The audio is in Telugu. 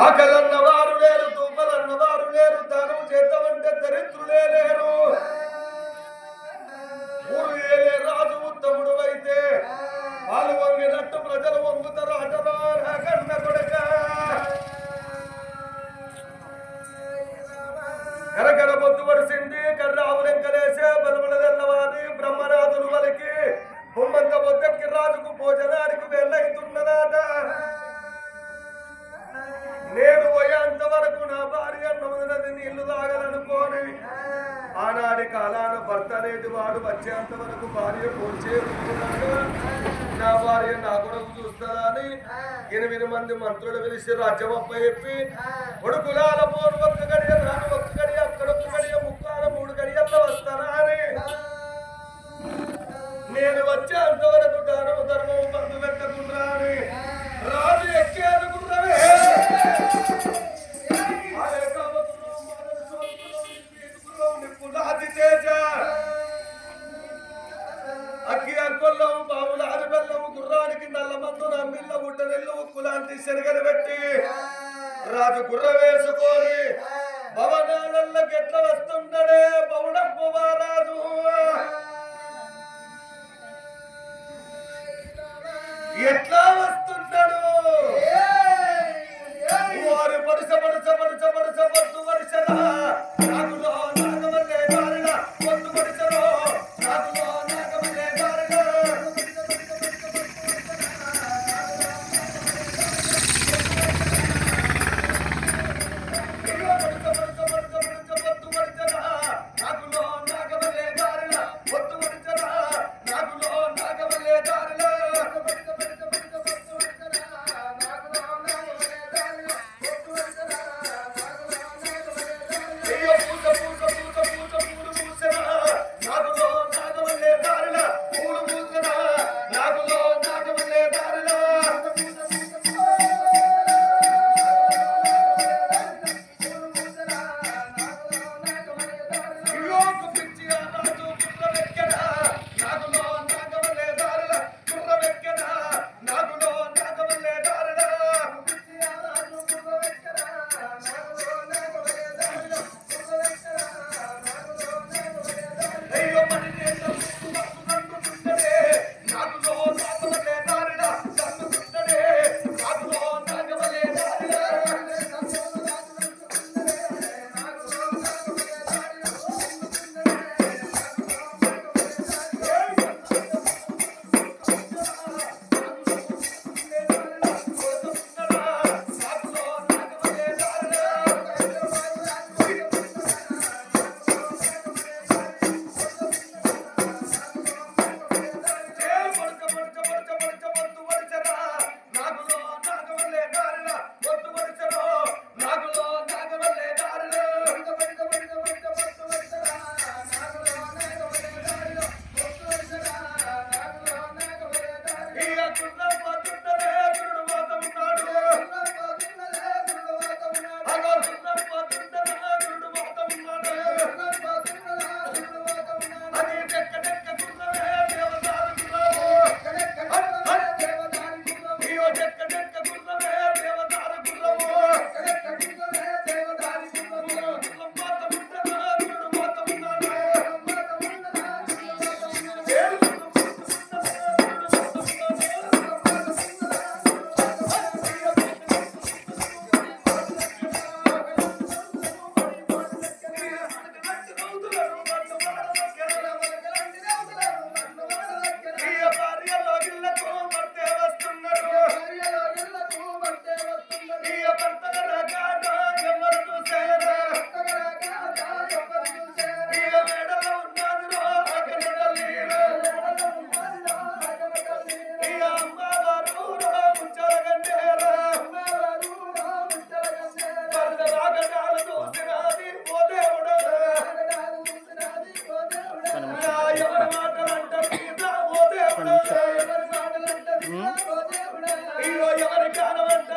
ఆకలన్నవారు లేరు, తుమ్మలన్నవారు లేరు, దానం చేద్దామంటే దరిద్రులే లేరు. ఊరు ఏలే రాజు ఉత్తముడు అయితే వాళ్ళు వంగినట్టు ప్రజలు వంగుతారు. అటలో కన్న కొడక కరకర బొద్దు పడిసింది, కర్రావులెంకలేసే బలుబుల తెల్లవారి బ్రహ్మనాథులు వలికి బొమ్మంత బొద్దకి రాజుకు భోజనానికి వెళ్ళైతున్నదాట. నేను పోయేంత వరకు నా భార్య నది నీళ్లు తాగలనుకోని ఆనాడి కాలాన భర్త అనేది వాడు వచ్చేంత వరకు భార్య పోల్చేస్తున్నాడు. నా భార్య నా కొడుకు చూస్తారా అని 8 మంది మంత్రులు పిలిచి రాజ్యం అప్ప చెప్పి కొడుకులాల పోరు ఒక్క గడియ, నాను ఒక్క గడియ, అక్కడొక్క గడియ, ముక్కాల 3 గడియల్లో వస్తానా అని నేను వచ్చేంత వరకు దానము ధర్మము బంధు పెట్టకుండా అని రాజు ఎక్కేది గుర్రమే. అక్కి అంకొల్లం బావుల అరిబెల్లం గుర్రానికి నల్ల మందు నమ్మిళ్ళ ఉట్టనెల్లు ఉక్కులాంటి శనగలు పెట్టి రాజు గుర్ర వేసుకొని భవనాలకి ఎట్లా వస్తుండడే బౌడప్ప రాజు. ఎట్లా వస్తున్నాడు వారి పడుస పడుస పడుస పడుస పట్టు పడుసరా నాకులో నాగవల్లే దారిన పొద్దు పడుసరో నాకులో నాగవల్లే దారిన పడుస పడుస పడుస పడుస పొద్దు పడుసరా నాకులో నాగవల్లే దారిన పొద్దు పడుసరా నాకులో నాగవల్లే దారిన ఎవరి కాలం అంటే